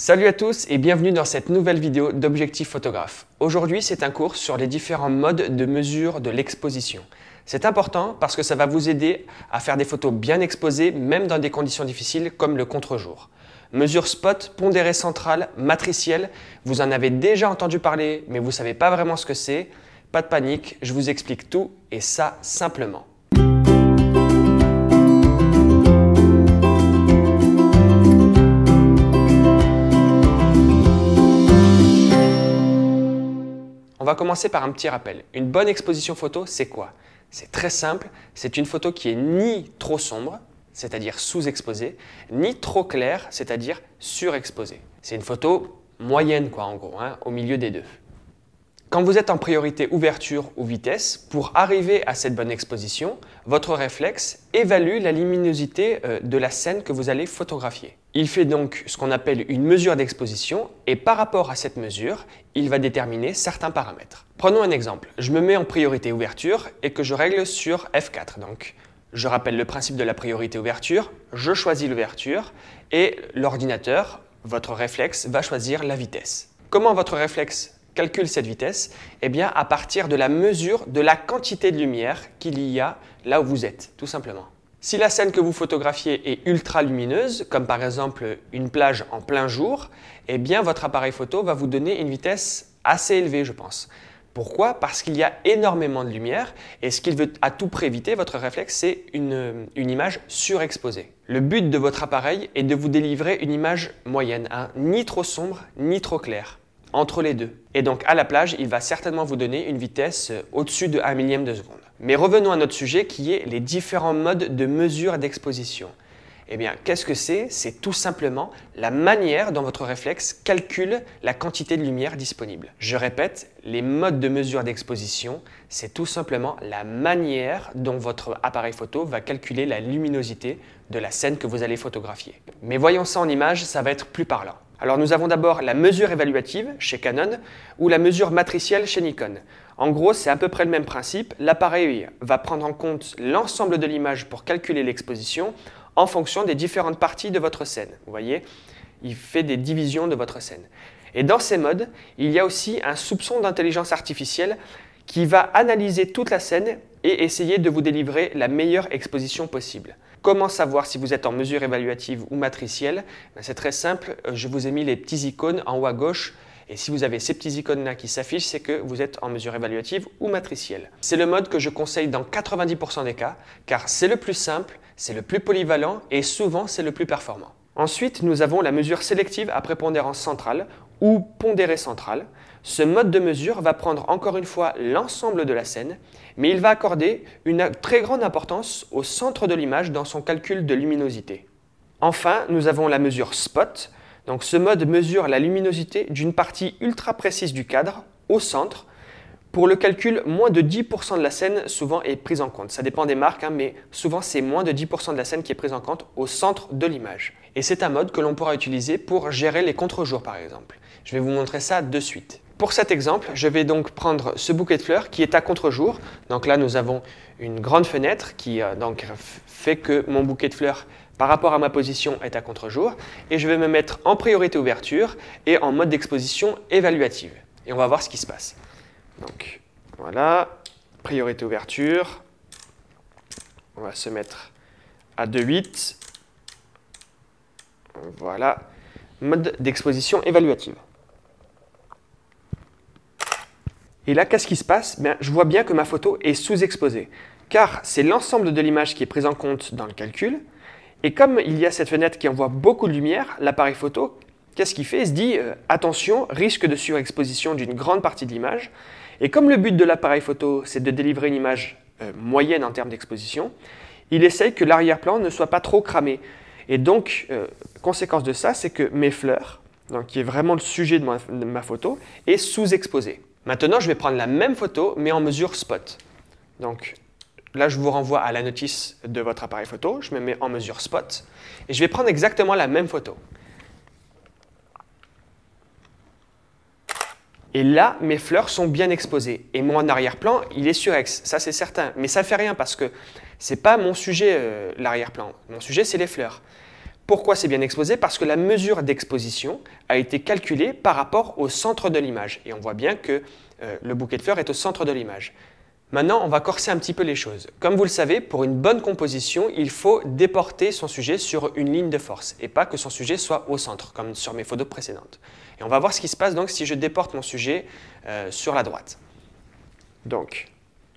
Salut à tous et bienvenue dans cette nouvelle vidéo d'Objectif Photographe. Aujourd'hui, c'est un cours sur les différents modes de mesure de l'exposition. C'est important parce que ça va vous aider à faire des photos bien exposées, même dans des conditions difficiles comme le contre-jour. Mesure spot, pondérée centrale, matricielle, vous en avez déjà entendu parler, mais vous ne savez pas vraiment ce que c'est. Pas de panique, je vous explique tout et ça simplement. On va commencer par un petit rappel. Une bonne exposition photo, c'est quoi? C'est très simple, c'est une photo qui est ni trop sombre, c'est-à-dire sous-exposée, ni trop claire, c'est-à-dire surexposée. C'est une photo moyenne en gros, au milieu des deux. Quand vous êtes en priorité ouverture ou vitesse, pour arriver à cette bonne exposition, votre réflexe évalue la luminosité de la scène que vous allez photographier. Il fait donc ce qu'on appelle une mesure d'exposition et par rapport à cette mesure, il va déterminer certains paramètres. Prenons un exemple. Je me mets en priorité ouverture et que je règle sur F4. Donc, je rappelle le principe de la priorité ouverture, je choisis l'ouverture et l'ordinateur, votre réflexe, va choisir la vitesse. Comment votre réflexe calcule cette vitesse? Eh bien, à partir de la mesure de la quantité de lumière qu'il y a là où vous êtes, tout simplement. Si la scène que vous photographiez est ultra lumineuse, comme par exemple une plage en plein jour, eh bien votre appareil photo va vous donner une vitesse assez élevée, je pense. Pourquoi? Parce qu'il y a énormément de lumière et ce qu'il veut à tout prix éviter, votre réflexe, c'est une image surexposée. Le but de votre appareil est de vous délivrer une image moyenne, ni trop sombre, ni trop claire, entre les deux. Et donc à la plage, il va certainement vous donner une vitesse au-dessus de 1 millième de seconde. Mais revenons à notre sujet qui est les différents modes de mesure d'exposition. Eh bien, qu'est-ce que c'est? C'est tout simplement la manière dont votre réflexe calcule la quantité de lumière disponible. Je répète, les modes de mesure d'exposition, c'est tout simplement la manière dont votre appareil photo va calculer la luminosité de la scène que vous allez photographier. Mais voyons ça en image, ça va être plus parlant. Alors nous avons d'abord la mesure évaluative chez Canon ou la mesure matricielle chez Nikon. En gros, c'est à peu près le même principe. L'appareil va prendre en compte l'ensemble de l'image pour calculer l'exposition en fonction des différentes parties de votre scène. Vous voyez, il fait des divisions de votre scène. Et dans ces modes, il y a aussi un soupçon d'intelligence artificielle qui va analyser toute la scène et essayer de vous délivrer la meilleure exposition possible. Comment savoir si vous êtes en mesure évaluative ou matricielle? C'est très simple, je vous ai mis les petits icônes en haut à gauche et si vous avez ces petits icônes-là qui s'affichent, c'est que vous êtes en mesure évaluative ou matricielle. C'est le mode que je conseille dans 90% des cas car c'est le plus simple, c'est le plus polyvalent et souvent c'est le plus performant. Ensuite, nous avons la mesure sélective à prépondérance centrale ou pondérée centrale. Ce mode de mesure va prendre encore une fois l'ensemble de la scène, mais il va accorder une très grande importance au centre de l'image dans son calcul de luminosité. Enfin, nous avons la mesure spot. Donc, ce mode mesure la luminosité d'une partie ultra précise du cadre au centre. Pour le calcul, moins de 10% de la scène souvent est prise en compte. Ça dépend des marques, mais souvent c'est moins de 10% de la scène qui est prise en compte au centre de l'image. Et c'est un mode que l'on pourra utiliser pour gérer les contre-jours par exemple. Je vais vous montrer ça de suite. Pour cet exemple, je vais donc prendre ce bouquet de fleurs qui est à contre-jour. Donc là, nous avons une grande fenêtre qui donc fait que mon bouquet de fleurs par rapport à ma position est à contre-jour. Et je vais me mettre en priorité ouverture et en mode d'exposition évaluative. Et on va voir ce qui se passe. Donc voilà, priorité ouverture. On va se mettre à 2,8. Voilà, mode d'exposition évaluative. Et là, qu'est-ce qui se passe? Je vois bien que ma photo est sous-exposée, car c'est l'ensemble de l'image qui est prise en compte dans le calcul. Et comme il y a cette fenêtre qui envoie beaucoup de lumière, l'appareil photo, qu'est-ce qu'il fait? Il se dit attention, risque de surexposition d'une grande partie de l'image. Et comme le but de l'appareil photo, c'est de délivrer une image moyenne en termes d'exposition, il essaye que l'arrière-plan ne soit pas trop cramé. Et donc, conséquence de ça, c'est que mes fleurs, donc, qui est vraiment le sujet de ma photo, est sous-exposée. Maintenant, je vais prendre la même photo, mais en mesure spot. Donc là, je vous renvoie à la notice de votre appareil photo. Je me mets en mesure spot et je vais prendre exactement la même photo. Et là, mes fleurs sont bien exposées. Et mon arrière-plan, il est surex. Ça, c'est certain. Mais ça ne fait rien parce que ce n'est pas mon sujet, l'arrière-plan. Mon sujet, c'est les fleurs. Pourquoi c'est bien exposé? Parce que la mesure d'exposition a été calculée par rapport au centre de l'image. Et on voit bien que le bouquet de fleurs est au centre de l'image. Maintenant, on va corser un petit peu les choses. Comme vous le savez, pour une bonne composition, il faut déporter son sujet sur une ligne de force et pas que son sujet soit au centre, comme sur mes photos précédentes. Et on va voir ce qui se passe donc si je déporte mon sujet sur la droite. Donc,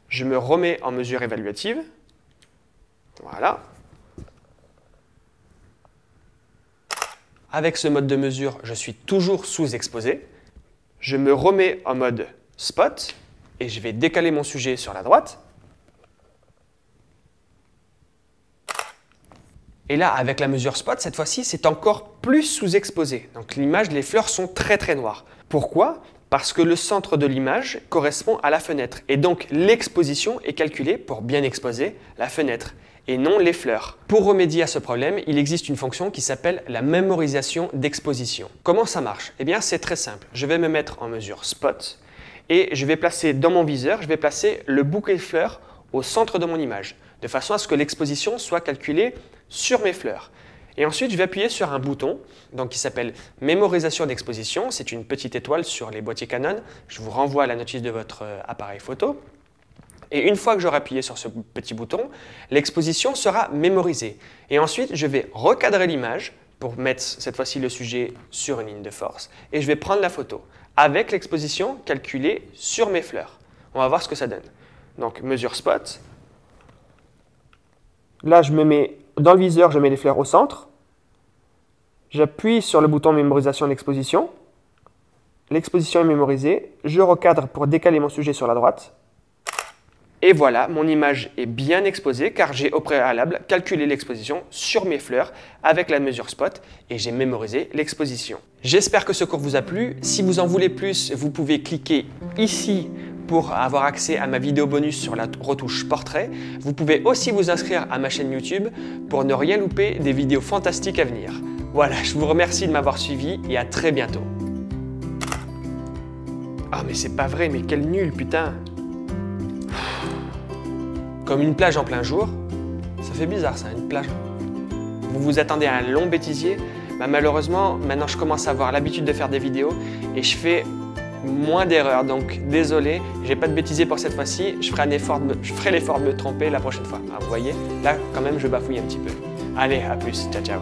je me remets en mesure évaluative. Voilà. Avec ce mode de mesure, je suis toujours sous-exposé. Je me remets en mode spot et je vais décaler mon sujet sur la droite. Et là, avec la mesure spot, cette fois-ci, c'est encore plus sous-exposé. Donc l'image, les fleurs sont très très noires. Pourquoi? Parce que le centre de l'image correspond à la fenêtre. Et donc l'exposition est calculée pour bien exposer la fenêtre et non les fleurs. Pour remédier à ce problème, il existe une fonction qui s'appelle la mémorisation d'exposition. Comment ça marche? Eh bien, c'est très simple. Je vais me mettre en mesure spot et je vais placer dans mon viseur, je vais placer le bouquet de fleurs au centre de mon image, de façon à ce que l'exposition soit calculée sur mes fleurs. Et ensuite, je vais appuyer sur un bouton donc, qui s'appelle mémorisation d'exposition. C'est une petite étoile sur les boîtiers Canon. Je vous renvoie à la notice de votre appareil photo. Et une fois que j'aurai appuyé sur ce petit bouton, l'exposition sera mémorisée. Et ensuite, je vais recadrer l'image pour mettre cette fois-ci le sujet sur une ligne de force. Et je vais prendre la photo avec l'exposition calculée sur mes fleurs. On va voir ce que ça donne. Donc, mesure spot. Là, je me mets dans le viseur, je mets les fleurs au centre. J'appuie sur le bouton mémorisation d'exposition. L'exposition est mémorisée. Je recadre pour décaler mon sujet sur la droite. Et voilà, mon image est bien exposée car j'ai au préalable calculé l'exposition sur mes fleurs avec la mesure spot et j'ai mémorisé l'exposition. J'espère que ce cours vous a plu. Si vous en voulez plus, vous pouvez cliquer ici pour avoir accès à ma vidéo bonus sur la retouche portrait. Vous pouvez aussi vous inscrire à ma chaîne YouTube pour ne rien louper des vidéos fantastiques à venir. Voilà, je vous remercie de m'avoir suivi et à très bientôt. Ah mais c'est pas vrai, mais quel nul putain! Comme une plage en plein jour, ça fait bizarre ça, une plage. Vous vous attendez à un long bêtisier, bah malheureusement, maintenant je commence à avoir l'habitude de faire des vidéos et je fais moins d'erreurs, donc désolé, j'ai pas de bêtisier pour cette fois-ci, je ferai l'effort de me tromper la prochaine fois. Ah, vous voyez, là quand même je bafouille un petit peu. Allez, à plus, ciao ciao.